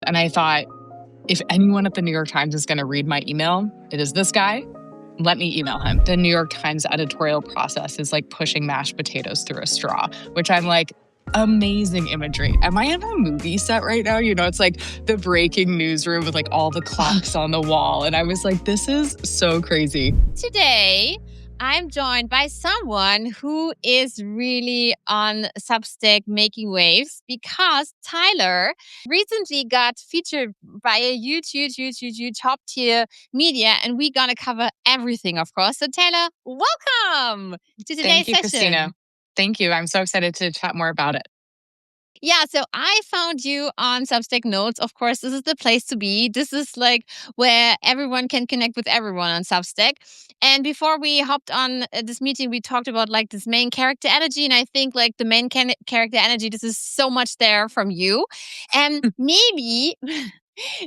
And I thought, if anyone at the New York Times is going to read my email, it is this guy. Let me email him. The New York Times editorial process is like pushing mashed potatoes through a straw, which I'm like, amazing imagery. Am I in a movie set right now? You know, it's like the breaking newsroom with like all the clocks on the wall. And I was like, this is so crazy. Today, I'm joined by someone who is really on Substack making waves because Tyler recently got featured by a YouTube top tier media, and we're gonna cover everything, of course. So Tyler, welcome to today's Thank you, session. Christina. Thank you. I'm so excited to chat more about it. Yeah, so I found you on Substack Notes. Of course, this is the place to be. This is like where everyone can connect with everyone on Substack. And before we hopped on this meeting, we talked about like this main character energy. And I think like the main character energy, this is so much there from you. And maybe,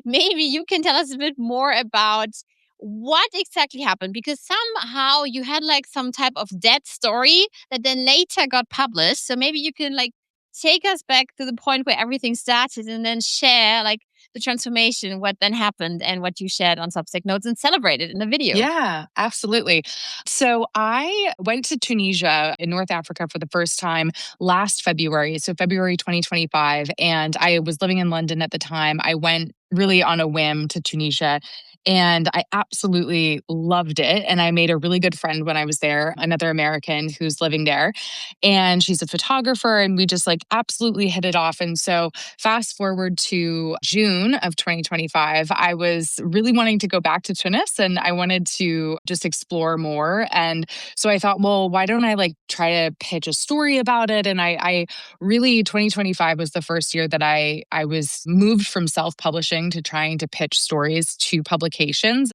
maybe you can tell us a bit more about what exactly happened, because somehow you had like some type of dead story that then later got published. So maybe you can like take us back to the point where everything started and then share like the transformation, what then happened and what you shared on Substack Notes and celebrated in the video. Yeah, absolutely. So I went to Tunisia in North Africa for the first time last February, so February 2025. And I was living in London at the time. I went really on a whim to Tunisia. And I absolutely loved it. And I made a really good friend when I was there, another American who's living there. And she's a photographer. And we just like absolutely hit it off. And so fast forward to June of 2025, I was really wanting to go back to Tunis and I wanted to just explore more. And so I thought, well, why don't I like try to pitch a story about it? And I really, 2025 was the first year that I was moved from self-publishing to trying to pitch stories to publications.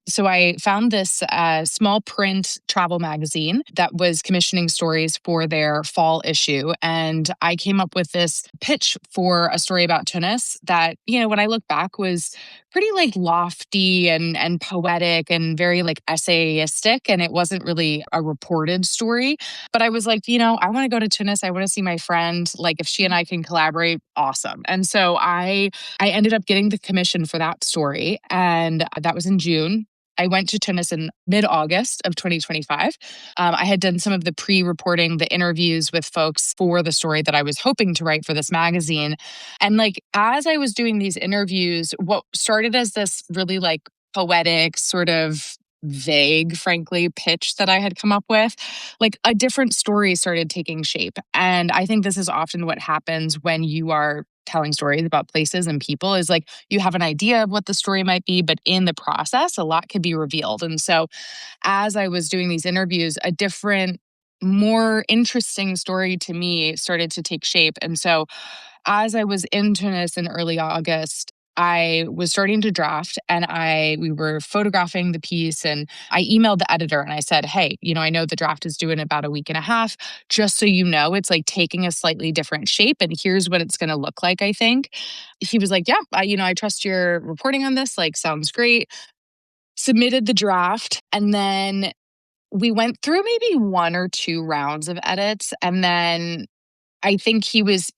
So I found this small print travel magazine that was commissioning stories for their fall issue. And I came up with this pitch for a story about Tunis that, you know, when I look back was pretty like lofty and poetic and very like essayistic. And it wasn't really a reported story. But I was like, you know, I want to go to Tunis. I want to see my friend. Like if she and I can collaborate, awesome. And so I ended up getting the commission for that story. And that was in June. I went to Tunis in mid-August of 2025. I had done some of the pre-reporting, the interviews with folks for the story that I was hoping to write for this magazine. And like, as I was doing these interviews, what started as this really like poetic sort of vague, frankly, pitch that I had come up with, like a different story started taking shape. And I think this is often what happens when you are telling stories about places and people is like you have an idea of what the story might be, but in the process, a lot could be revealed. And so as I was doing these interviews, a different, more interesting story to me started to take shape. And so as I was in Tunis in early August, I was starting to draft and we were photographing the piece and I emailed the editor and I said, hey, you know, I know the draft is due in about a week and a half. Just so you know, it's like taking a slightly different shape and here's what it's going to look like, I think. He was like, yeah, I trust your reporting on this. Like, sounds great. Submitted the draft and then we went through maybe one or two rounds of edits and then I think he was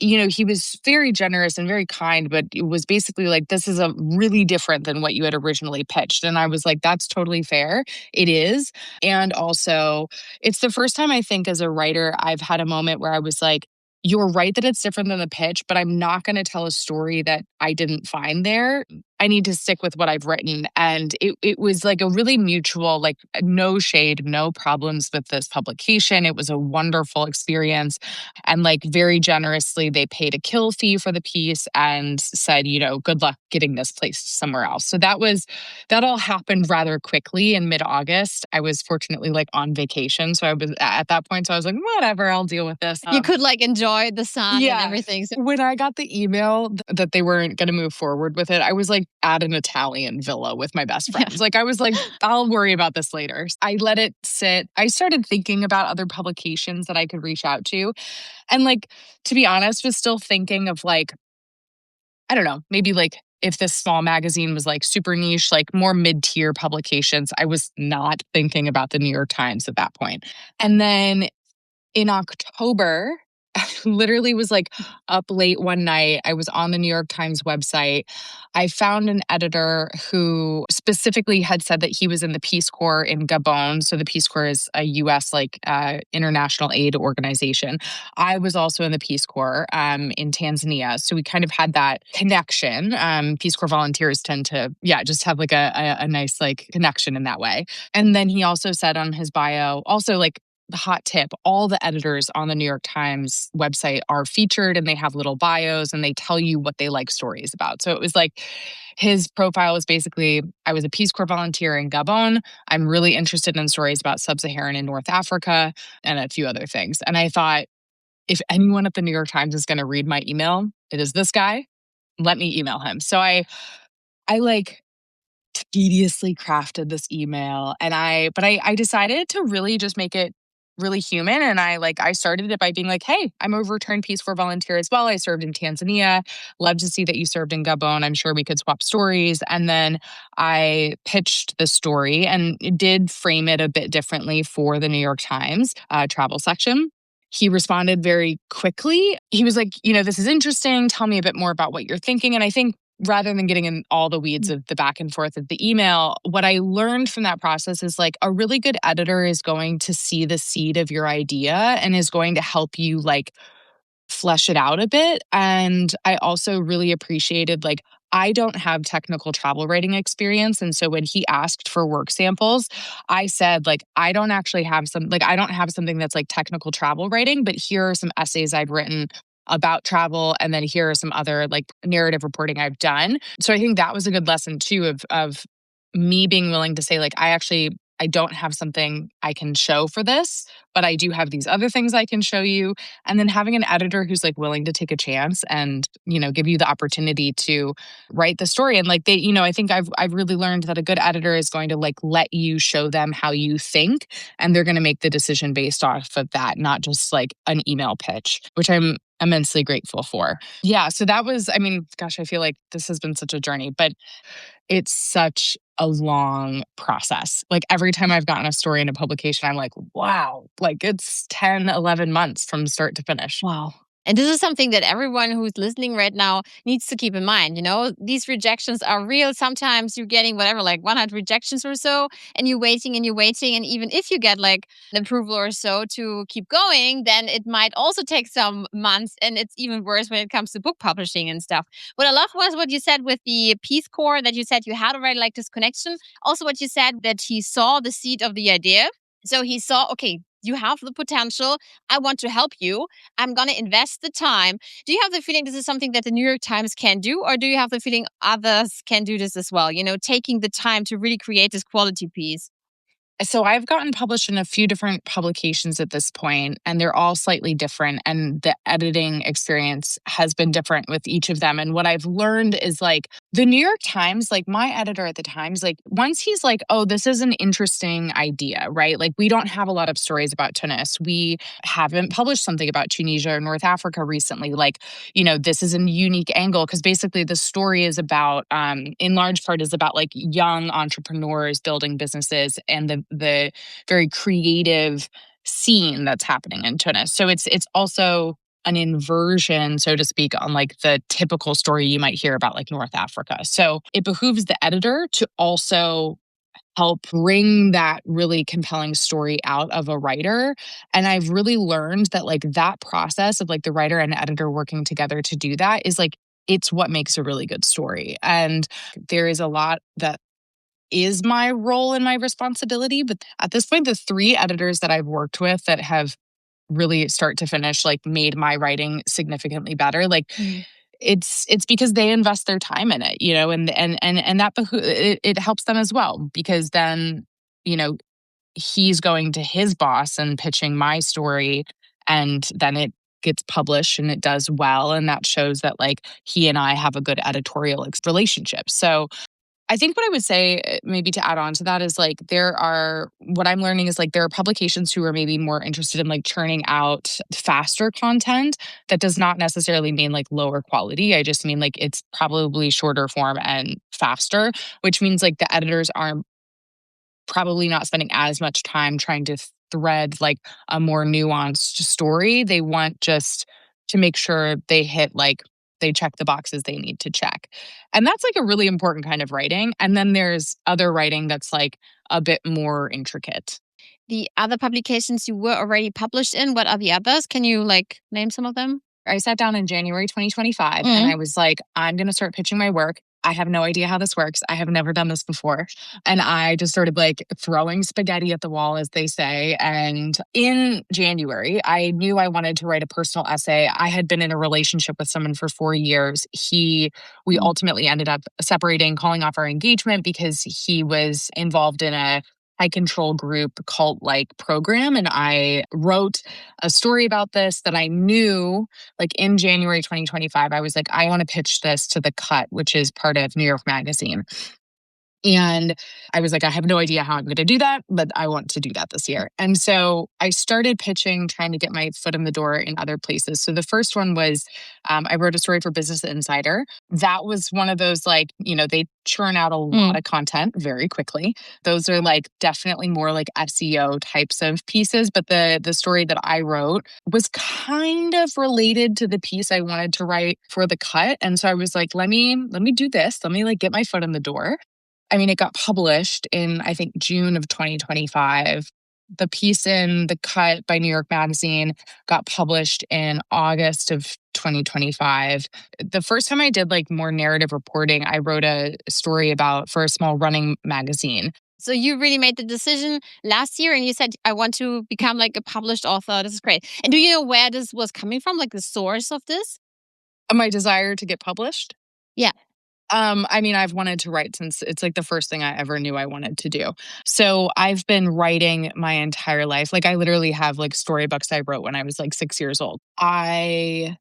very generous and very kind, but it was basically like, this is a really different than what you had originally pitched. And I was like, that's totally fair. It is. And also, it's the first time I think as a writer, I've had a moment where I was like, you're right that it's different than the pitch, but I'm not going to tell a story that I didn't find there. I need to stick with what I've written. And it was like a really mutual, like no shade, no problems with this publication. It was a wonderful experience. And like very generously, they paid a kill fee for the piece and said, you know, good luck getting this placed somewhere else. So that all happened rather quickly in mid-August. I was fortunately like on vacation. So I was at that point. So I was like, whatever, I'll deal with this. You could like enjoy the sun and everything. So when I got the email that they weren't going to move forward with it, I was like at an Italian villa with my best friends. Yeah. Like I was like, I'll worry about this later. I let it sit. I started thinking about other publications that I could reach out to. And like, to be honest, was still thinking of like, I don't know, maybe like if this small magazine was like super niche, like more mid-tier publications. I was not thinking about the New York Times at that point. And then in October, literally was like up late one night. I was on the New York Times website. I found an editor who specifically had said that he was in the Peace Corps in Gabon. So the Peace Corps is a US international aid organization. I was also in the Peace Corps in Tanzania. So we kind of had that connection. Peace Corps volunteers tend to, yeah, just have like a nice like connection in that way. And then he also said on his bio, also like the hot tip, all the editors on the New York Times website are featured and they have little bios and they tell you what they like stories about. So it was like his profile was basically, I was a Peace Corps volunteer in Gabon. I'm really interested in stories about sub-Saharan and North Africa and a few other things. And I thought, if anyone at the New York Times is going to read my email, it is this guy. Let me email him. So I like tediously crafted this email and I decided to really just make it really human. And I started it by being like, hey, I'm a returned Peace Corps volunteer as well. I served in Tanzania. Love to see that you served in Gabon. I'm sure we could swap stories. And then I pitched the story and did frame it a bit differently for the New York Times travel section. He responded very quickly. He was like, this is interesting. Tell me a bit more about what you're thinking. And I think rather than getting in all the weeds of the back and forth of the email, what I learned from that process is like a really good editor is going to see the seed of your idea and is going to help you like flesh it out a bit. And I also really appreciated like I don't have technical travel writing experience. And so when he asked for work samples, I said, like, I don't have something that's like technical travel writing, but here are some essays I've written about travel. And then here are some other like narrative reporting I've done. So I think that was a good lesson too of me being willing to say, like, I don't have something I can show for this, but I do have these other things I can show you. And then having an editor who's like willing to take a chance and, give you the opportunity to write the story. And like I think I've really learned that a good editor is going to like let you show them how you think and they're going to make the decision based off of that, not just like an email pitch, which I'm immensely grateful for. Yeah. So that was, gosh, I feel like this has been such a journey, but it's such a long process. Like every time I've gotten a story in a publication, I'm like, wow, like it's 10, 11 months from start to finish. Wow. And this is something that everyone who's listening right now needs to keep in mind. These rejections are real. Sometimes you're getting whatever, like 100 rejections or so, and you're waiting and you're waiting. And even if you get like an approval or so to keep going, then it might also take some months. And it's even worse when it comes to book publishing and stuff. What I love was what you said with the Peace Corps, that you said you had already like this connection. Also, what you said that he saw the seed of the idea. So he saw, okay, you have the potential. I want to help you. I'm going to invest the time. Do you have the feeling this is something that the New York Times can do, or do you have the feeling others can do this as well? Taking the time to really create this quality piece. So I've gotten published in a few different publications at this point, and they're all slightly different. And the editing experience has been different with each of them. And what I've learned is like the New York Times, like my editor at the Times, like once he's like, oh, this is an interesting idea, right? Like we don't have a lot of stories about Tunis. We haven't published something about Tunisia or North Africa recently. Like, this is a unique angle because basically the story is about, in large part, is about like young entrepreneurs building businesses and the very creative scene that's happening in Tunis. So it's also an inversion, so to speak, on like the typical story you might hear about like North Africa. So it behooves the editor to also help bring that really compelling story out of a writer. And I've really learned that like that process of like the writer and editor working together to do that is like it's what makes a really good story. And there is a lot that is my role and my responsibility. But at this point, the three editors that I've worked with that have really start to finish, like made my writing significantly better. Like it's because they invest their time in it, and that it helps them as well because then, he's going to his boss and pitching my story and then it gets published and it does well. And that shows that like he and I have a good editorial relationship. So I think what I would say, maybe to add on to that, is like what I'm learning is like there are publications who are maybe more interested in like churning out faster content. That does not necessarily mean like lower quality. I just mean like it's probably shorter form and faster, which means like the editors are probably not spending as much time trying to thread like a more nuanced story. They want just to make sure they check the boxes they need to check. And that's like a really important kind of writing. And then there's other writing that's like a bit more intricate. The other publications you were already published in, what are the others? Can you like name some of them? I sat down in January 2025 and Mm. I was like, I'm going to start pitching my work. I have no idea how this works. I have never done this before. And I just started like throwing spaghetti at the wall, as they say. And in January, I knew I wanted to write a personal essay. I had been in a relationship with someone for 4 years. We Mm. ultimately ended up separating, calling off our engagement because he was involved in a high control group cult like program. And I wrote a story about this that I knew like in January 2025, I was like, I want to pitch this to The Cut, which is part of New York Magazine. And I was like, I have no idea how I'm going to do that, but I want to do that this year. And so I started pitching, trying to get my foot in the door in other places. So the first one was I wrote a story for Business Insider. That was one of those, like, they churn out a lot Mm. of content very quickly. Those are like definitely more like SEO types of pieces. But the story that I wrote was kind of related to the piece I wanted to write for The Cut. And so I was like, let me do this. Let me like get my foot in the door. I mean, it got published in, I think, June of 2025. The piece in The Cut by New York Magazine got published in August of 2025. The first time I did like more narrative reporting, I wrote a story for a small running magazine. So you really made the decision last year and you said, I want to become like a published author. This is great. And do you know where this was coming from? Like the source of this? My desire to get published. Yeah. I mean, I've wanted to write since it's like the first thing I ever knew I wanted to do. So I've been writing my entire life. Like I literally have like storybooks I wrote when I was like 6 years old. I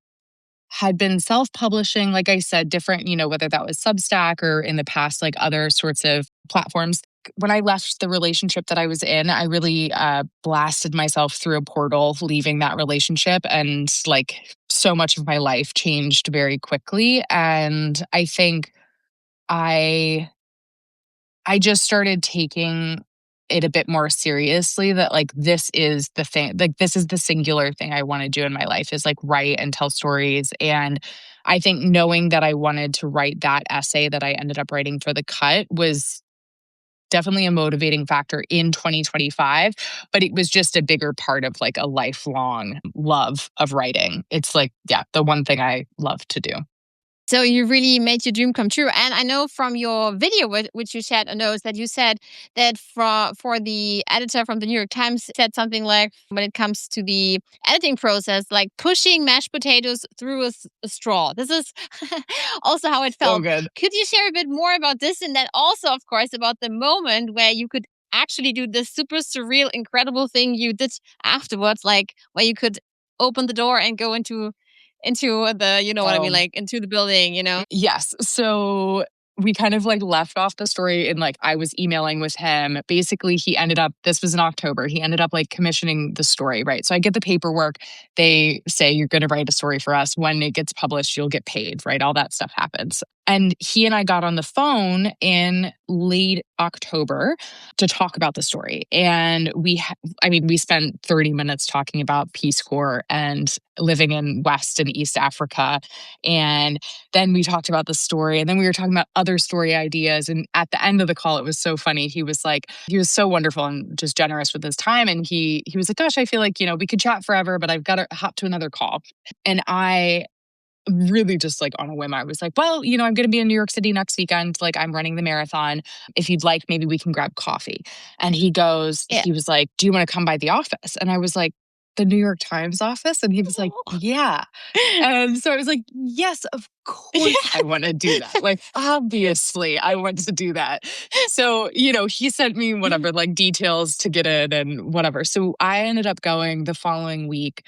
had been self-publishing, like I said, different, whether that was Substack or in the past, like other sorts of platforms. When I left the relationship that I was in, I really blasted myself through a portal, leaving that relationship. And like so much of my life changed very quickly. And I think I just started taking it a bit more seriously that like this is the thing, like this is the singular thing I want to do in my life is like write and tell stories. And I think knowing that I wanted to write that essay that I ended up writing for The Cut was definitely a motivating factor in 2025, but it was just a bigger part of like a lifelong love of writing. It's like, yeah, the one thing I love to do. So you really made your dream come true. And I know from your video, which you shared a note, that you said that for the editor from the New York Times said something like, when it comes to the editing process, like pushing mashed potatoes through a straw. This is also how it So felt. good. Could you share a bit more about this? And then also, of course, about the moment where you could actually do this super surreal, incredible thing you did afterwards, like where you could open the door and go into the, you know what I mean, Oh, like into the building, you know? yes. So we kind of like left off the story and like I was emailing with him. Basically, this was in October. He ended up like commissioning the story, right? So I get the paperwork. They say, you're going to write a story for us. When it gets published, you'll get paid, right? All that stuff happens. And he and I got on the phone in late October to talk about the story. And we spent 30 minutes talking about Peace Corps and living in West and East Africa. And then we talked about the story, and then we were talking about other story ideas. And at the end of the call, it was so funny. He was so wonderful and just generous with his time. And he was like, gosh, I feel like, we could chat forever, but I've got to hop to another call. And I really just like on a whim, I was like, well, I'm going to be in New York City next weekend. Like I'm running the marathon. If you'd like, maybe we can grab coffee. And Yeah. he was like, do you want to come by the office? And I was like, the New York Times office? And he was like, yeah. And so I was like, yes, of course I want to do that. Like, obviously I want to do that. So, he sent me whatever, like details to get in and whatever. So I ended up going the following week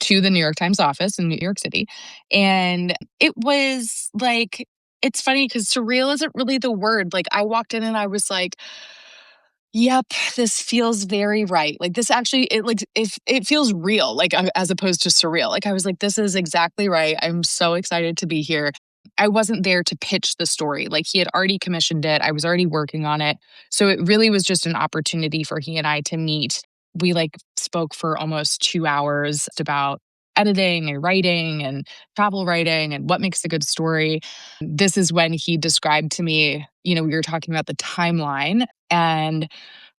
to the New York Times office in New York City. And it was like, it's funny because surreal isn't really the word. Like I walked in and I was like, yep, this feels very right. Like this actually, it feels real, like as opposed to surreal. Like I was like, this is exactly right. I'm so excited to be here. I wasn't there to pitch the story. Like he had already commissioned it. I was already working on it. So it really was just an opportunity for he and I to meet. We like spoke for almost 2 hours about editing and writing and travel writing and what makes a good story. This is when he described to me, we were talking about the timeline, and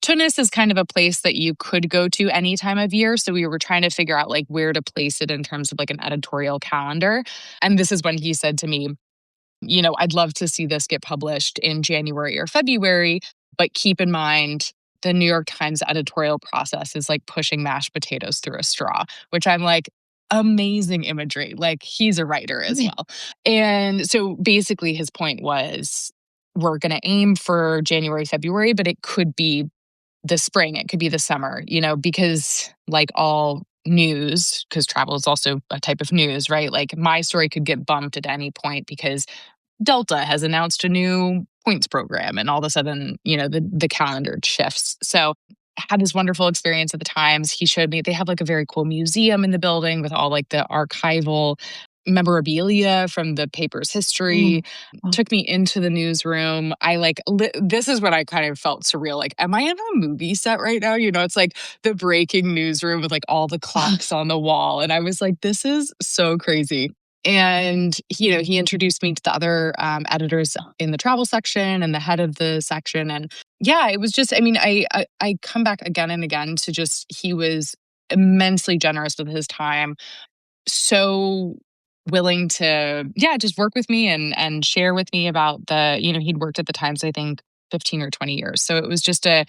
Tunis is kind of a place that you could go to any time of year. So we were trying to figure out like where to place it in terms of like an editorial calendar. And this is when he said to me, I'd love to see this get published in January or February, but keep in mind the New York Times editorial process is like pushing mashed potatoes through a straw, which I'm like, amazing imagery. Like he's a writer as Yeah. well. And so basically his point was we're going to aim for January, February, but it could be the spring, it could be the summer, because like all news, because travel is also a type of news, right? Like my story could get bumped at any point because Delta has announced a new points program and all of a sudden, the calendar shifts. So I had this wonderful experience at the Times. He showed me they have like a very cool museum in the building with all like the archival memorabilia from the paper's history. Mm. Oh. Took me into the newsroom. I like this is what I kind of felt surreal. Like, am I in a movie set right now? It's like the breaking newsroom with like all the clocks on the wall. And I was like, this is so crazy. And he introduced me to the other editors in the travel section and the head of the section. And yeah, it was just, I mean, I come back again and again to just, he was immensely generous with his time, so willing to, yeah, just work with me and share with me about he'd worked at the Times, I think 15 or 20 years. So it was just a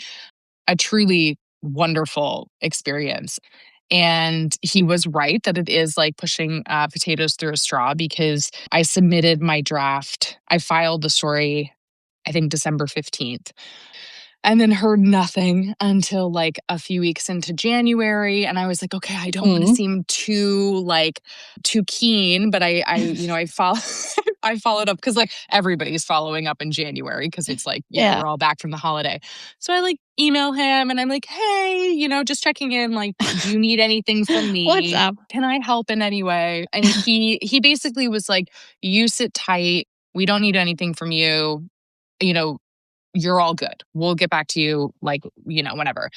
truly wonderful experience. And he was right that it is like pushing potatoes through a straw, because I submitted my draft. I filed the story, I think December 15th, and then heard nothing until like a few weeks into January. And I was like, okay, I don't want to Mm. seem too keen, but I follow, I followed up because like everybody's following up in January because it's like, Yeah. we're all back from the holiday. So I like email him and I'm like, hey, just checking in. Like, do you need anything from What's me? up? Can I help in any way? And he basically was like, you sit tight. We don't need anything from you. You're all good. We'll get back to you like, whenever,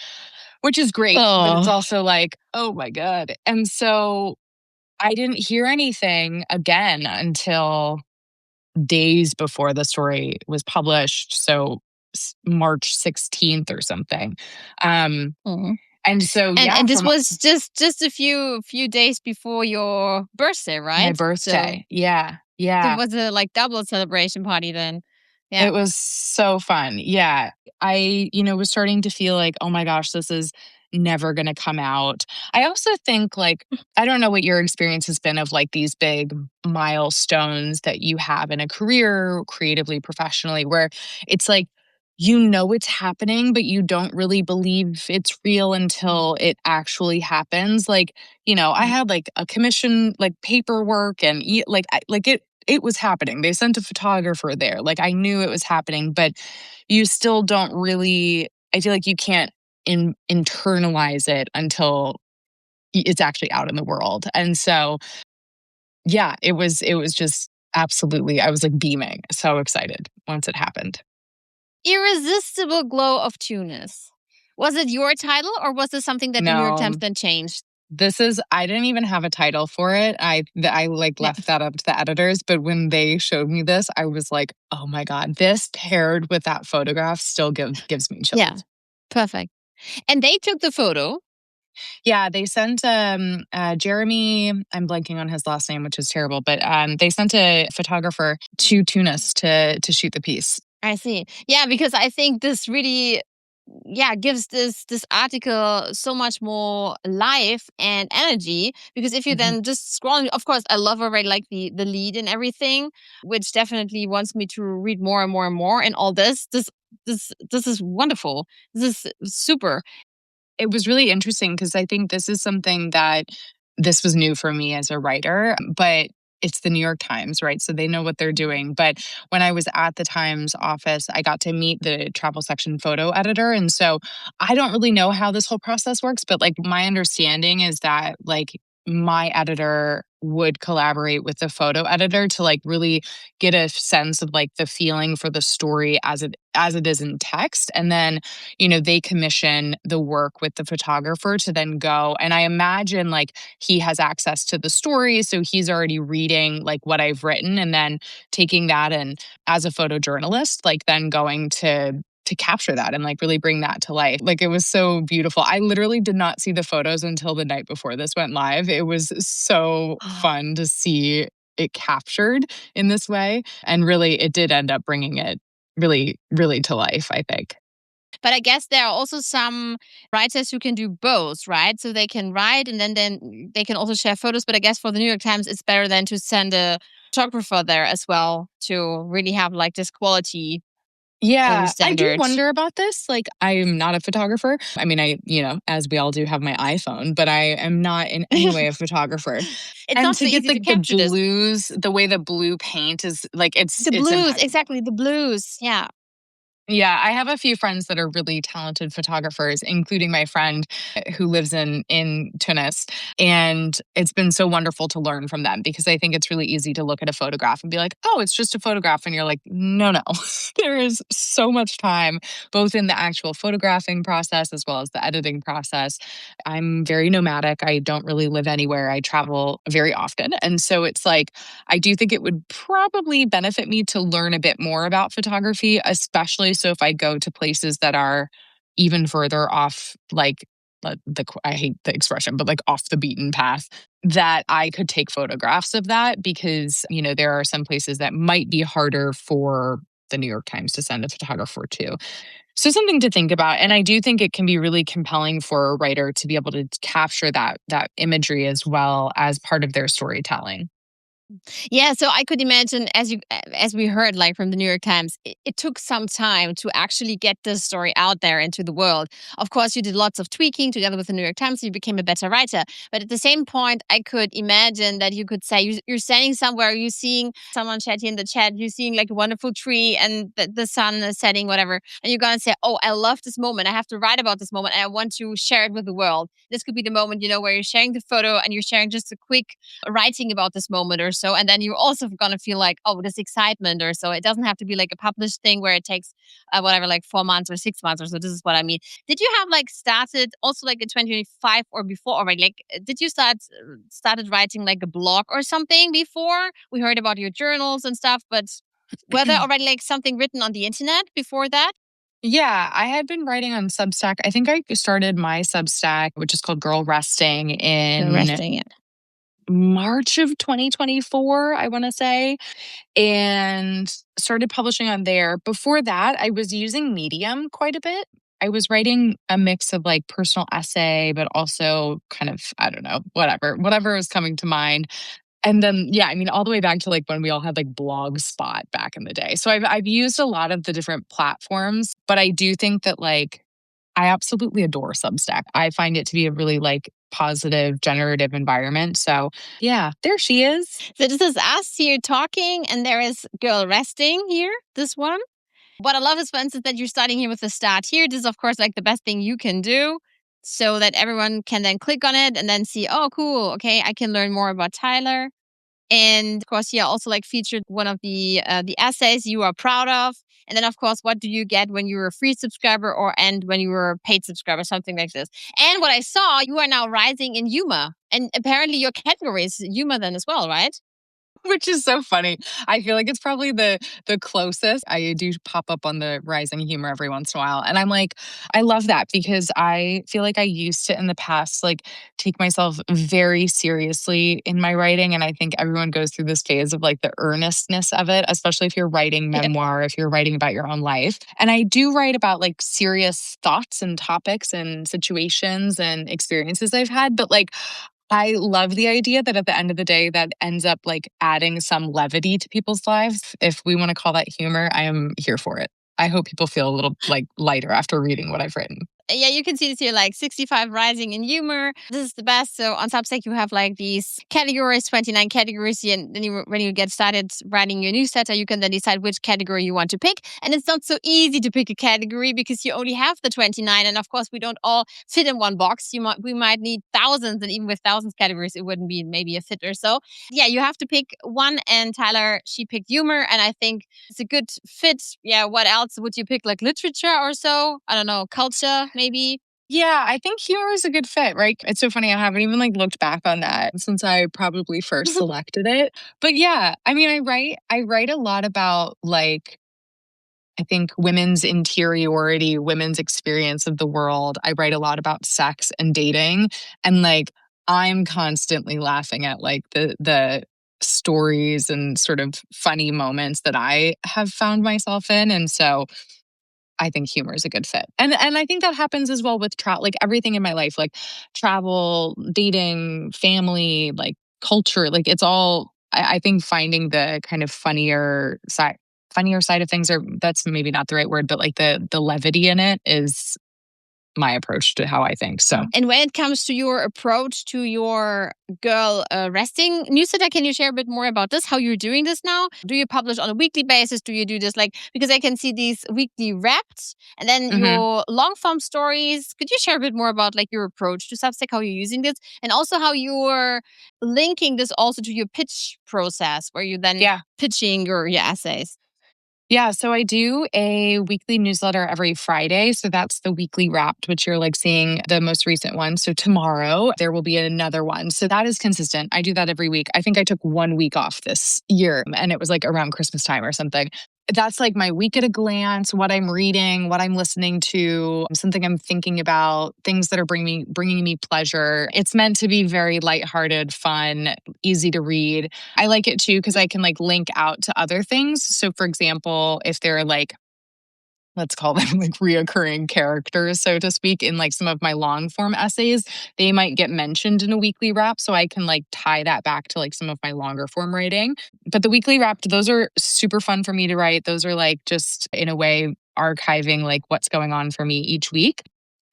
which is great. But it's Oh. also like, oh my God. And so I didn't hear anything again until days before the story was published. So March 16th or something. Um, Mm. and so, yeah, And this from was just a few days before your birthday, my right? So birthday. Yeah. it Yeah. was a like double celebration party then. Yeah. It was so fun. Yeah. I, was starting to feel like, oh my gosh, this is never going to come out. I also think like, I don't know what your experience has been of like these big milestones that you have in a career, creatively, professionally, where it's like, it's happening, but you don't really believe it's real until it actually happens. Like, I Mm. had like a commission, like paperwork and it was happening. They sent a photographer there. Like I knew it was happening, but you still don't really, I feel like you can't internalize it until it's actually out in the world. And so, yeah, it was just absolutely, I was like beaming, so excited once it happened. Irresistible Glow of Tunis. Was it your title or was this something that the New York Times No, then changed? I didn't even have a title for it. I like Yeah. left that up to the editors, but when they showed me this, I was like, "Oh my God, this paired with that photograph still gives me Yeah. chills." Perfect. And they took the photo. Yeah, they sent Jeremy, I'm blanking on his last name, which is terrible, but they sent a photographer to Tunis to shoot the piece. I see. Yeah, because I think this really, yeah, gives this article so much more life and energy. Because if you Mhm. then just scrolling, of course, I love already like the lead and everything, which definitely wants me to read more and more and more. And all this is wonderful. This is super. It was really interesting because I think this is something that this was new for me as a writer, but it's the New York Times, right? So they know what they're doing. But when I was at the Times office, I got to meet the travel section photo editor. And so I don't really know how this whole process works, but like my understanding is that like my editor would collaborate with the photo editor to like really get a sense of like the feeling for the story as it is in text, and then they commission the work with the photographer to then go, and I imagine like he has access to the story, so he's already reading like what I've written and then taking that, and as a photojournalist like then going to capture that and like really bring that to life. Like it was so beautiful. I literally did not see the photos until the night before this went live. It was so fun to see it captured in this way. And really, it did end up bringing it really, really to life, I think. But I guess there are also some writers who can do both, right? So they can write and then they can also share photos. But I guess for the New York Times, it's better than to send a photographer there as well to really have like this quality Yeah, I do standard. wonder about this. Like, I'm not a photographer. I mean, as we all do, have my iPhone, but I am not in any way a photographer. It's And not to so get easy to the capture this. blues, the way the blue paint is like The it's blues, impeccable. exactly, the blues. Yeah. Yeah, I have a few friends that are really talented photographers, including my friend who lives in Tunis, and it's been so wonderful to learn from them because I think it's really easy to look at a photograph and be like, "Oh, it's just a photograph." And you're like, "No, no." There is so much time both in the actual photographing process as well as the editing process. I'm very nomadic. I don't really live anywhere. I travel very often. And so it's like I do think it would probably benefit me to learn a bit more about photography, especially so if I go to places that are even further off, like I hate the expression, but like off the beaten path, that I could take photographs of that because, there are some places that might be harder for the New York Times to send a photographer to. So something to think about. And I do think it can be really compelling for a writer to be able to capture that imagery as well as part of their storytelling. Yeah, so I could imagine, as we heard, like from the New York Times, it took some time to actually get this story out there into the world. Of course, you did lots of tweaking together with the New York Times. You became a better writer, but at the same point, I could imagine that you could say you're standing somewhere, you're seeing someone chatting in the chat, you're seeing like a wonderful tree and the sun is setting, whatever, and you're gonna say, "Oh, I love this moment. I have to write about this moment, and I want to share it with the world." This could be the moment, where you're sharing the photo and you're sharing just a quick writing about this moment or so, and then you're also gonna feel like, oh, this excitement or so. It doesn't have to be like a published thing where it takes whatever, like 4 months or 6 months or so. This is what I mean. Did you have like started also like in 2025 or before already? Like, did you started writing like a blog or something before? We heard about your journals and stuff, but were there already like something written on the internet before that? Yeah, I had been writing on Substack. I think I started my Substack, which is called Girl Resting, The in resting it. March of 2024, I want to say, and started publishing on there. Before that, I was using Medium quite a bit. I was writing a mix of like personal essay, but also kind of, I don't know, whatever was coming to mind. And then, yeah, I mean, all the way back to like when we all had like Blogspot back in the day. So I've used a lot of the different platforms, but I do think that like I absolutely adore Substack. I find it to be a really like positive, generative environment. So yeah, there she is. So this is us here talking, and there is girl resting here. This one. What I love is, for instance, that you're starting here with the start here. This is, of course, like the best thing you can do so that everyone can then click on it and then see, oh, cool. Okay, I can learn more about Tyler. And of course, yeah, also like featured one of the essays you are proud of. And then, of course, what do you get when you're a free subscriber or and when you were a paid subscriber, something like this. And what I saw, you are now rising in humor. And apparently your category is humor then as well, right? Which is so funny. I feel like it's probably the closest. I do pop up on the Rising Humor every once in a while. And I'm like, I love that because I feel like I used to in the past like take myself very seriously in my writing. And I think everyone goes through this phase of like the earnestness of it, especially if you're writing Yeah. memoir, if you're writing about your own life. And I do write about like serious thoughts and topics and situations and experiences I've had. But like I love the idea that at the end of the day, that ends up like adding some levity to people's lives. If we want to call that humor, I am here for it. I hope people feel a little like lighter after reading what I've written. Yeah, you can see this here, like 65 rising in humor. This is the best. So on Substack, you have like these categories, 29 categories. And then when you get started writing your newsletter, you can then decide which category you want to pick. And it's not so easy to pick a category because you only have the 29. And of course, we don't all fit in one box. We might need thousands. And even with thousands categories, it wouldn't be maybe a fit or so. Yeah, you have to pick one. And Tyler, she picked humor. And I think it's a good fit. Yeah, what else would you pick? Like literature or so? I don't know, culture maybe? Yeah, I think humor is a good fit, right? It's so funny. I haven't even like looked back on that since I probably first selected it. But yeah, I mean, I write a lot about like I think women's interiority, women's experience of the world. I write a lot about sex and dating, and like I'm constantly laughing at like the stories and sort of funny moments that I have found myself in. And so I think humor is a good fit. And I think that happens as well with travel, like everything in my life, like travel, dating, family, like culture, like it's all I think finding the kind of funnier side of things, or that's maybe not the right word, but like the levity in it is my approach to how I think. So And when it comes to your approach to your girl resting newsletter, can you share a bit more about this? How you're doing this now? Do you publish on a weekly basis? Do you do this like, because I can see these weekly wrapped and then mhm. your long form stories. Could you share a bit more about like your approach to Substack, how you're using this, and also how you're linking this also to your pitch process, where you then Yeah. pitching your essays? Yeah, so I do a weekly newsletter every Friday. So that's the weekly wrapped, which you're like seeing the most recent one. So tomorrow there will be another one. So that is consistent. I do that every week. I think I took 1 week off this year and it was like around Christmas time or something. That's like my week at a glance, what I'm reading, what I'm listening to, something I'm thinking about, things that are bringing me pleasure. It's meant to be very lighthearted, fun, easy to read. I like it too because I can like link out to other things. So, for example, if they're like, let's call them like reoccurring characters, so to speak, in like some of my long form essays, they might get mentioned in a weekly wrap. So I can like tie that back to like some of my longer form writing. But the weekly wrap, those are super fun for me to write. Those are like just in a way archiving like what's going on for me each week.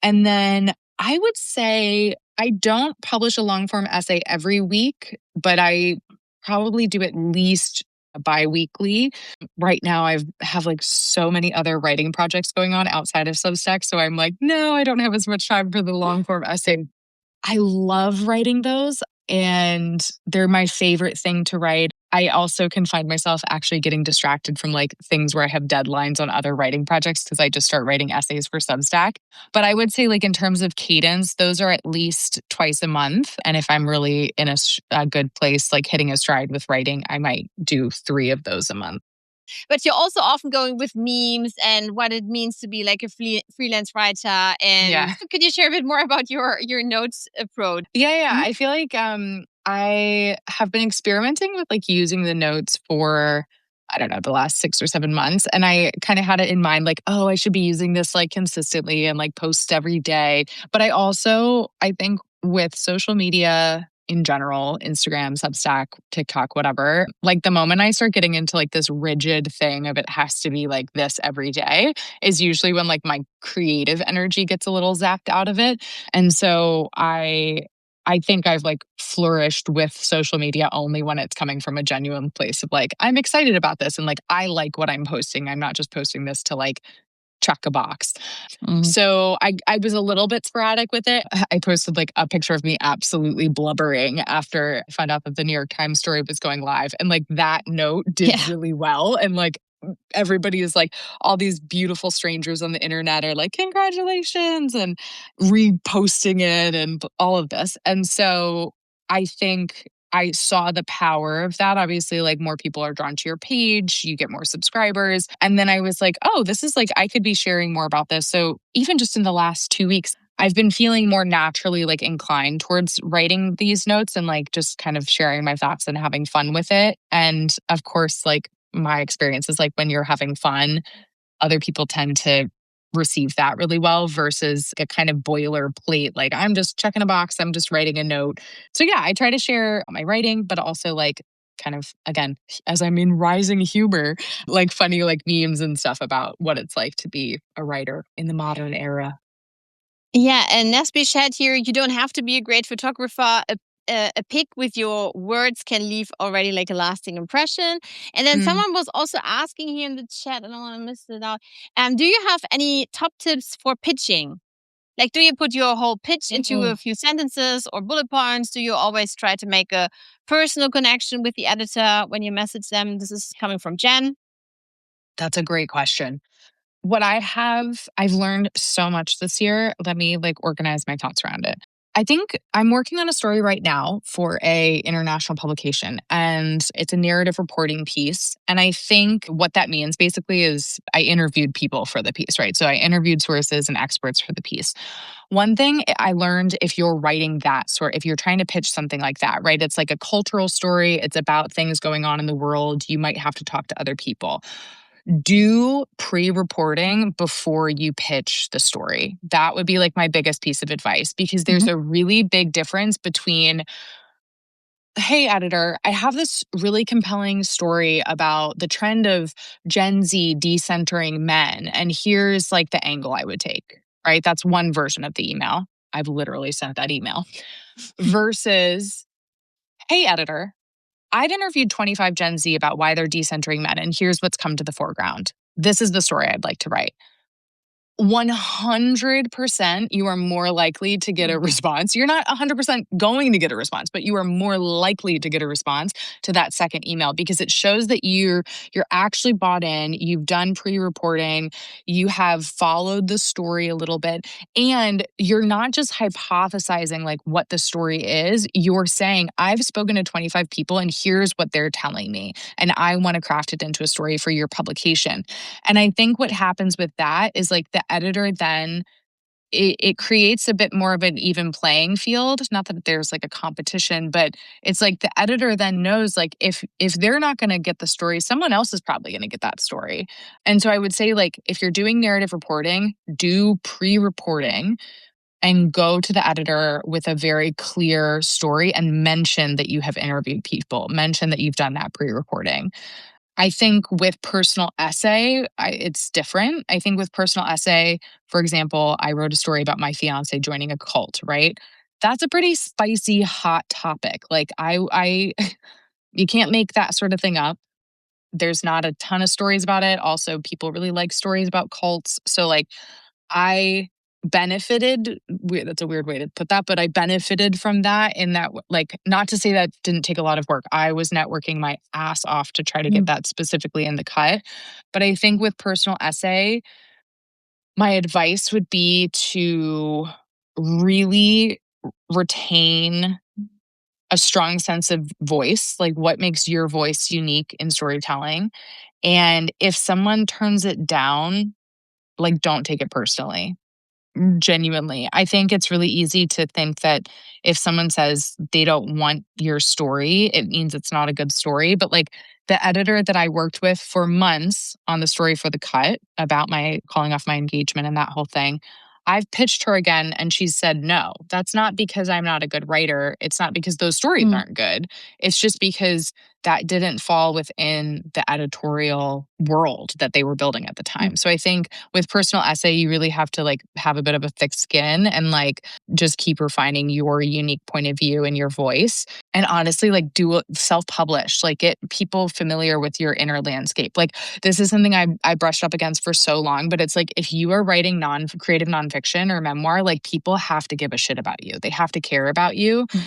And then I would say I don't publish a long form essay every week, but I probably do at least bi-weekly. Right now I have like so many other writing projects going on outside of Substack. So I'm like, no, I don't have as much time for the long form essay. I love writing those and they're my favorite thing to write. I also can find myself actually getting distracted from like things where I have deadlines on other writing projects because I just start writing essays for Substack. But I would say, like, in terms of cadence, those are at least twice a month. And if I'm really in a good place, like hitting a stride with writing, I might do 3 of those a month. But you're also often going with memes and what it means to be like a freelance writer. And Yeah. could you share a bit more about your notes approach? Yeah. Mhm. I feel like I have been experimenting with like using the notes for I don't know, the last 6 or 7 months. And I kind of had it in mind, like, oh, I should be using this like consistently and like post every day. But I think with social media in general, Instagram, Substack, TikTok, whatever, like the moment I start getting into like this rigid thing of it has to be like this every day is usually when like my creative energy gets a little zapped out of it. And so I think I've like flourished with social media only when it's coming from a genuine place of like, I'm excited about this and like I like what I'm posting. I'm not just posting this to like check a box. Mhm. So I was a little bit sporadic with it. I posted like a picture of me absolutely blubbering after I found out that the New York Times story was going live. And like that note did Yeah. really well. And like everybody is like, all these beautiful strangers on the internet are like, congratulations, and reposting it and all of this. And so I think I saw the power of that. Obviously, like more people are drawn to your page, you get more subscribers. And then I was like, oh, this is like, I could be sharing more about this. So even just in the last 2 weeks, I've been feeling more naturally like inclined towards writing these notes and like just kind of sharing my thoughts and having fun with it. And of course, like my experience is like when you're having fun, other people tend to receive that really well versus a kind of boilerplate, like I'm just checking a box, I'm just writing a note. So yeah, I try to share my writing, but also like kind of again, as I'm in rising humor, like funny like memes and stuff about what it's like to be a writer in the modern era. Yeah, and Nesby said here, you don't have to be a great photographer. A pic with your words can leave already like a lasting impression. And then Mm. someone was also asking here in the chat, and I don't want to miss it out. Do you have any top tips for pitching? Like, do you put your whole pitch into a few sentences or bullet points? Do you always try to make a personal connection with the editor when you message them? This is coming from Jen. That's a great question. I've learned so much this year. Let me like organize my thoughts around it. I think I'm working on a story right now for a international publication, and it's a narrative reporting piece. And I think what that means basically is I interviewed people for the piece, right? So I interviewed sources and experts for the piece. One thing I learned, if you're writing if you're trying to pitch something like that, right? It's like a cultural story. It's about things going on in the world. You might have to talk to other people. Do pre-reporting before you pitch the story. That would be like my biggest piece of advice, because there's Mhm. a really big difference between, hey, editor, I have this really compelling story about the trend of Gen Z decentering men, and here's like the angle I would take, right? That's one version of the email. I've literally sent that email. Versus, hey, editor, I've interviewed 25 Gen Z about why they're decentering men, and here's what's come to the foreground. This is the story I'd like to write. 100% you are more likely to get a response. You're not 100% going to get a response, but you are more likely to get a response to that second email, because it shows that you're actually bought in, you've done pre-reporting, you have followed the story a little bit, and you're not just hypothesizing like what the story is. You're saying, I've spoken to 25 people and here's what they're telling me, and I want to craft it into a story for your publication. And I think what happens with that is like the editor then it creates a bit more of an even playing field. Not that there's like a competition, but it's like the editor then knows like if they're not going to get the story, someone else is probably going to get that story. And so I would say like if you're doing narrative reporting, do pre-reporting and go to the editor with a very clear story and mention that you have interviewed people, mention that you've done that pre-reporting. I think with personal essay, it's different. I think with personal essay, for example, I wrote a story about my fiance joining a cult, right? That's a pretty spicy, hot topic. Like you can't make that sort of thing up. There's not a ton of stories about it. Also, people really like stories about cults. So, like, I benefited. That's a weird way to put that, but I benefited from that. In that, like, not to say that didn't take a lot of work. I was networking my ass off to try to get Mm. that specifically in the cut. But I think with personal essay, my advice would be to really retain a strong sense of voice, like what makes your voice unique in storytelling. And if someone turns it down, like, don't take it personally. Genuinely. I think it's really easy to think that if someone says they don't want your story, it means it's not a good story. But like the editor that I worked with for months on the story for the cut about my calling off my engagement and that whole thing, I've pitched her again and she said no. That's not because I'm not a good writer. It's not because those stories Mm. aren't good. It's just because that didn't fall within the editorial world that they were building at the Mm. time. So I think with personal essay, you really have to like have a bit of a thick skin and like just keep refining your unique point of view and your voice. And honestly, like do it self-publish, like get people familiar with your inner landscape. Like this is something I brushed up against for so long, but it's like if you are writing non-creative nonfiction or memoir, like people have to give a shit about you. They have to care about you. Mm.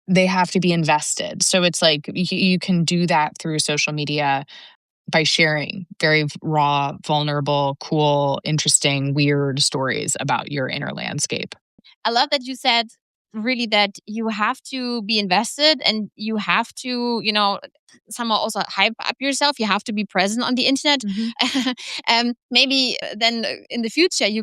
They have to be invested. So it's like you can do that through social media by sharing very raw, vulnerable, cool, interesting, weird stories about your inner landscape. I love that you said really that you have to be invested and you have to, somehow also hype up yourself. You have to be present on the internet. Mhm. Maybe then in the future, you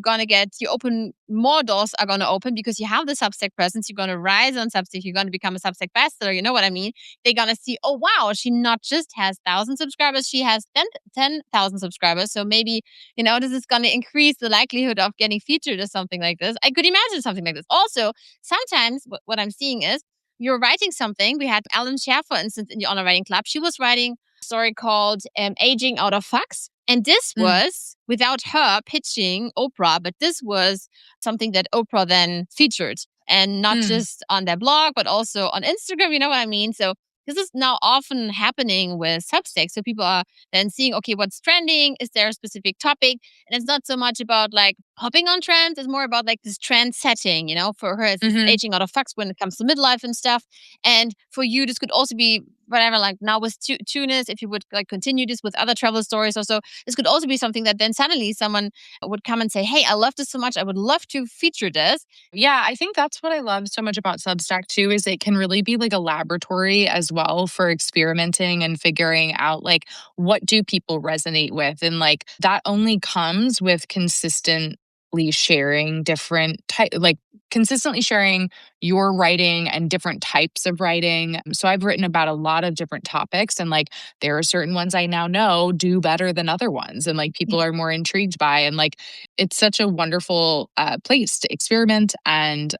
open more doors are going to open because you have the Substack presence. You're going to rise on Substack. You're going to become a Substack bestseller. You know what I mean? They're going to see, oh, wow, she not just has 1,000 subscribers, she has 10,000 subscribers. So maybe this is going to increase the likelihood of getting featured or something like this. I could imagine something like this. Also, sometimes what I'm seeing is you're writing something. We had Ellen Scher, for instance, in the Honor Writing Club. She was writing a story called Aging Out of Fucks. And this Mm. was without her pitching Oprah, but this was something that Oprah then featured, and not Mm. just on their blog, but also on Instagram. You know what I mean? So this is now often happening with Substack. So people are then seeing, okay, what's trending? Is there a specific topic? And it's not so much about like hopping on trends. It's more about like this trend setting, you know, for her, it's this Mhm. aging out of fucks when it comes to midlife and stuff. And for you, this could also be whatever, like now with Tunis, if you would like continue this with other travel stories or so, this could also be something that then suddenly someone would come and say, hey, I love this so much. I would love to feature this. Yeah, I think that's what I love so much about Substack too, is it can really be like a laboratory as well for experimenting and figuring out like what do people resonate with. And like that only comes with consistently sharing different type like consistently sharing your writing and different types of writing. So I've written about a lot of different topics, and like there are certain ones I now know do better than other ones, and like people are more intrigued by, and like it's such a wonderful place to experiment and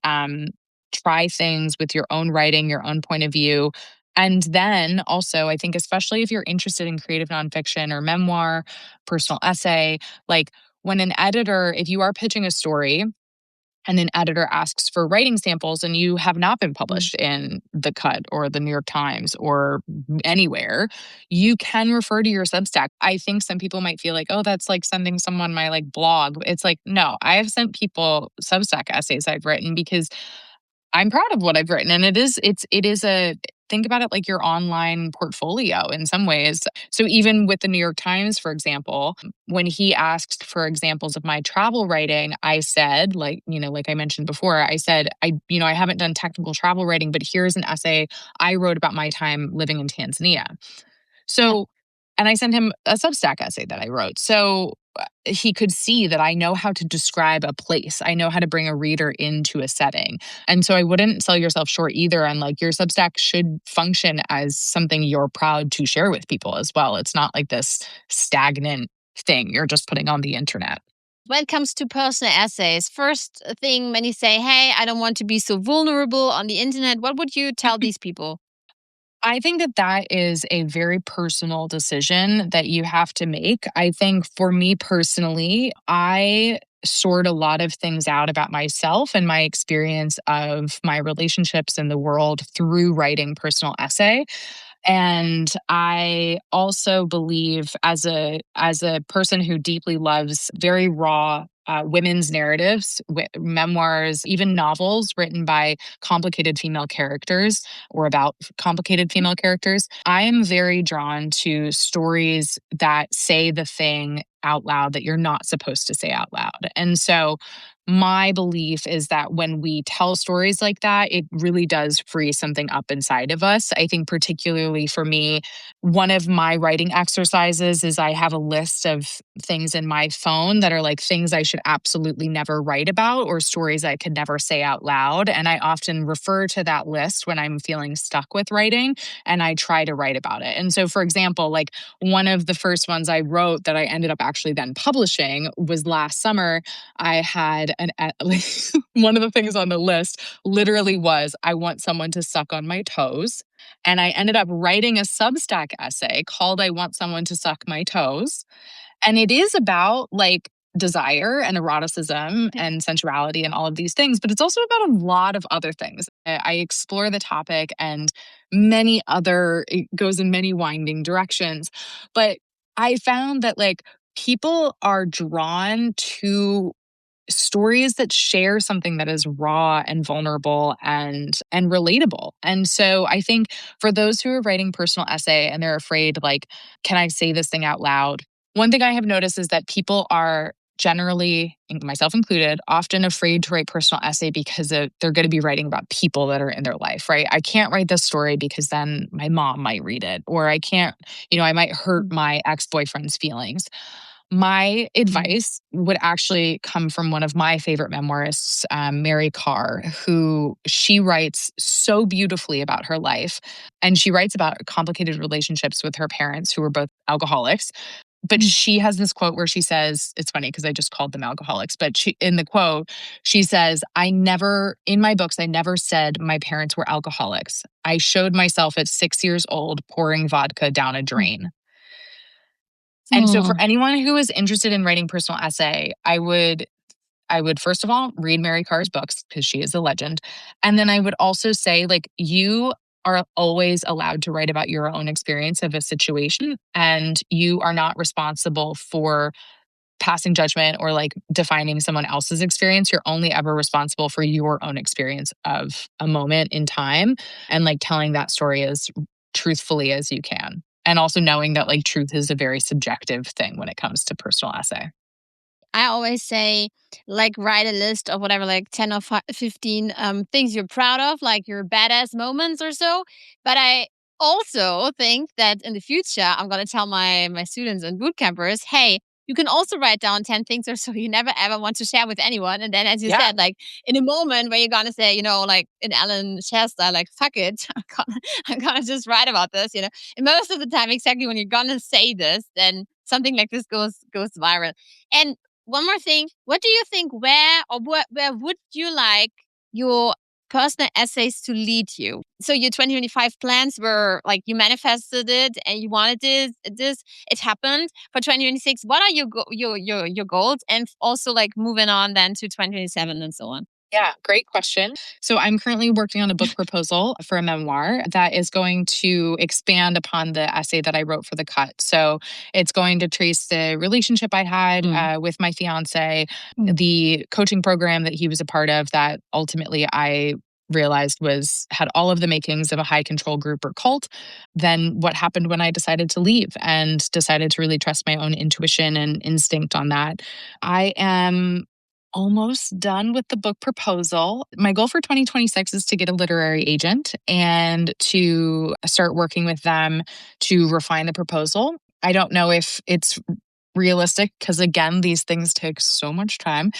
try things with your own writing, your own point of view. And then also, I think, especially if you're interested in creative nonfiction or memoir, personal essay, like when an editor, if you are pitching a story and an editor asks for writing samples and you have not been Mm. published in The Cut or the New York Times or anywhere, you can refer to your Substack. I think some people might feel like, oh, that's like sending someone my like blog. It's like, no, I have sent people Substack essays I've written because I'm proud of what I've written, and it is a think about it like your online portfolio in some ways. So even with the New York Times, for example, when he asked for examples of my travel writing, I said, like, like I mentioned before, I said, I haven't done technical travel writing, but here's an essay I wrote about my time living in Tanzania. Yeah. So, and I sent him a Substack essay that I wrote. So he could see that I know how to describe a place. I know how to bring a reader into a setting. And so I wouldn't sell yourself short either. And like your Substack should function as something you're proud to share with people as well. It's not like this stagnant thing you're just putting on the internet. When it comes to personal essays, first thing many say, hey, I don't want to be so vulnerable on the internet. What would you tell these people? I think that that is a very personal decision that you have to make. I think for me personally, I sort a lot of things out about myself and my experience of my relationships in the world through writing personal essay. And I also believe, as a person who deeply loves very raw women's narratives, memoirs, even novels written by complicated female characters or about complicated female characters, I am very drawn to stories that say the thing out loud that you're not supposed to say out loud. And so my belief is that when we tell stories like that, it really does free something up inside of us. I think, particularly for me, one of my writing exercises is I have a list of things in my phone that are like things I should absolutely never write about or stories I could never say out loud. And I often refer to that list when I'm feeling stuck with writing and I try to write about it. And so, for example, like one of the first ones I wrote that I ended up actually then publishing was last summer. I had like, one of the things on the list literally was, I want someone to suck on my toes. And I ended up writing a Substack essay called I Want Someone to Suck My Toes. And it is about like desire and eroticism Yeah. and sensuality and all of these things, but it's also about a lot of other things. I explore the topic and it goes in many winding directions. But I found that like people are drawn to stories that share something that is raw and vulnerable and relatable. And so I think for those who are writing personal essay and they're afraid, like, can I say this thing out loud? One thing I have noticed is that people are generally, myself included, often afraid to write personal essay because they're going to be writing about people that are in their life, right? I can't write this story because then my mom might read it, or I can't, I might hurt my ex-boyfriend's feelings. My Mm. advice would actually come from one of my favorite memoirists, Mary Carr, who she writes so beautifully about her life. And she writes about complicated relationships with her parents, who were both alcoholics. But Mm. she has this quote where she says, it's funny because I just called them alcoholics, but in the quote, she says, in my books, I never said my parents were alcoholics. I showed myself at 6 years old pouring vodka down a Mm. drain. And so for Oh. anyone who is interested in writing personal essay, I would first of all read Mary Carr's books because she is a legend. And then I would also say, like, you are always allowed to write about your own experience of a situation, and you are not responsible for passing judgment or like defining someone else's experience. You're only ever responsible for your own experience of a moment in time, and like telling that story as truthfully as you can. And also knowing that like truth is a very subjective thing when it comes to personal essay. I always say, like, write a list of whatever, like 10 or 15 things you're proud of, like your badass moments or so. But I also think that in the future, I'm going to tell my students and boot campers, hey, you can also write down 10 things or so you never ever want to share with anyone. And then, as you Yeah. said, like in a moment where you're going to say, like in Alan Share style, like, fuck it, I'm gonna just write about this, And most of the time, exactly when you're going to say this, then something like this goes viral. And one more thing. What do you think? Where would you like your personal essays to lead you? So your 2025 plans were like you manifested it and you wanted this. It happened for 2026. What are your goals? And also like moving on then to 2027 and so on. Yeah, great question. So I'm currently working on a book proposal for a memoir that is going to expand upon the essay that I wrote for the cut. So it's going to trace the relationship I had Mm. with my fiance, the coaching program that he was a part of that ultimately I realized was had all of the makings of a high control group or cult. Then what happened when I decided to leave and decided to really trust my own intuition and instinct on that. I am almost done with the book proposal. My goal for 2026 is to get a literary agent and to start working with them to refine the proposal. I don't know if it's realistic because, again, these things take so much time.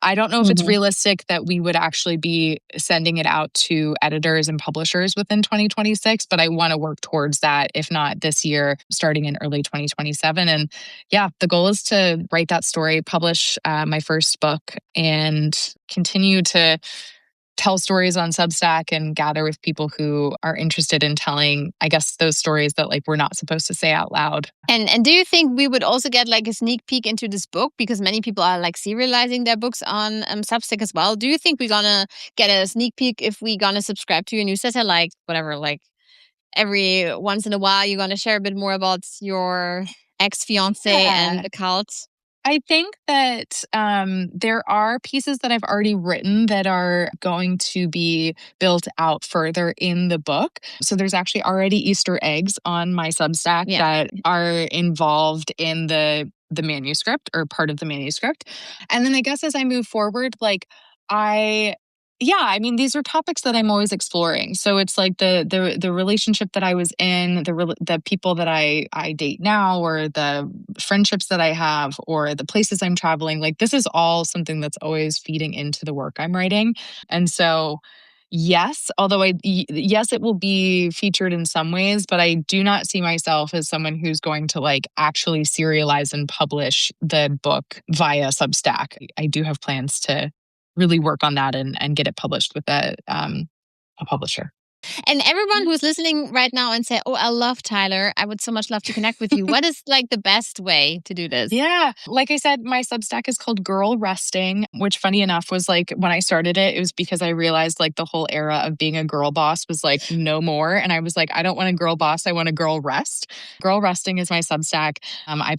I don't know if it's Mhm. realistic that we would actually be sending it out to editors and publishers within 2026, but I want to work towards that, if not this year, starting in early 2027. And yeah, the goal is to write that story, publish my first book, and continue to tell stories on Substack and gather with people who are interested in telling, I guess, those stories that like we're not supposed to say out loud. And do you think we would also get like a sneak peek into this book because many people are like serializing their books on Substack as well? Do you think we're gonna get a sneak peek if we gonna subscribe to your newsletter, like whatever, like every once in a while you're gonna share a bit more about your ex fiance and Yeah. the cult? I think that there are pieces that I've already written that are going to be built out further in the book. So there's actually already Easter eggs on my Substack Yeah. that are involved in the manuscript or part of the manuscript. And then I guess as I move forward, like I yeah, I mean these are topics that I'm always exploring. So it's like the relationship that I was in, the people that I date now, or the friendships that I have, or the places I'm traveling. Like this is all something that's always feeding into the work I'm writing. And so yes, although yes, it will be featured in some ways, but I do not see myself as someone who's going to like actually serialize and publish the book via Substack. I do have plans to really work on that and get it published with a publisher. And everyone who's listening right now and say, "Oh, I love Tyler. I would so much love to connect with you." What is like the best way to do this? Yeah. Like I said, my Substack is called Girl Resting, which funny enough was like when I started it, it was because I realized like the whole era of being a girl boss was like no more. And I was like, I don't want a girl boss. I want a girl rest. Girl Resting is my Substack. I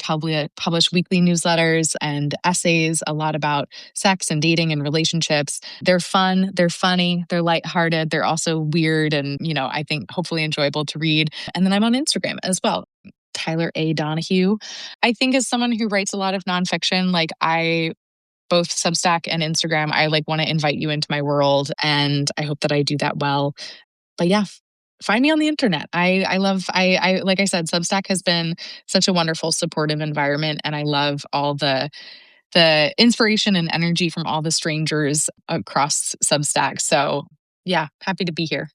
publish weekly newsletters and essays, a lot about sex and dating and relationships. They're fun, they're funny, they're lighthearted, they're also weird and, I think hopefully enjoyable to read. And then I'm on Instagram as well. Tyler A. Donohue. I think as someone who writes a lot of nonfiction, like I both Substack and Instagram, I like want to invite you into my world and I hope that I do that well. But yeah, find me on the internet. I love I like I said, Substack has been such a wonderful supportive environment and I love all the inspiration and energy from all the strangers across Substack. So yeah, happy to be here.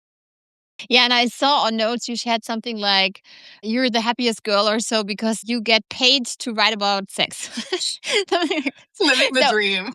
Yeah, and I saw on notes you shared something like you're the happiest girl or so because you get paid to write about sex. Living the So dream.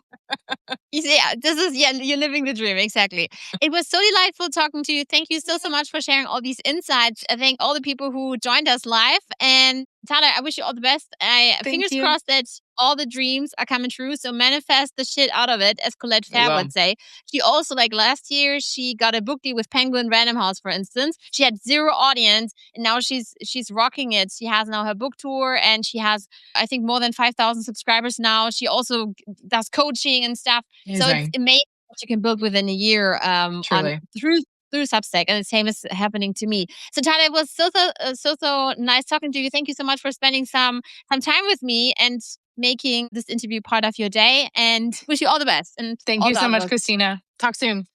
you see, yeah, this is you're living the dream exactly. It was so delightful talking to you. Thank you so much for sharing all these insights. I thank all the people who joined us live and Tyler, I wish you all the best. Thank Fingers you. crossed that all the dreams are coming true. So manifest the shit out of it, as Colette We Fair will. would say. She also, like last year, she got a book deal with Penguin Random House, for instance. She had zero audience, and now she's rocking it. She has now her book tour, and she has, I think, more than 5,000 subscribers now. She also does coaching and stuff. So it's Amazing. amazing what you can build within a year on Truly. through Substack, and the same is happening to me. So Tyler, it was so nice talking to you. Thank you so much for spending some time with me and making this interview part of your day. And wish you all the best and Thank all you the so other much, best. Christina. Talk soon.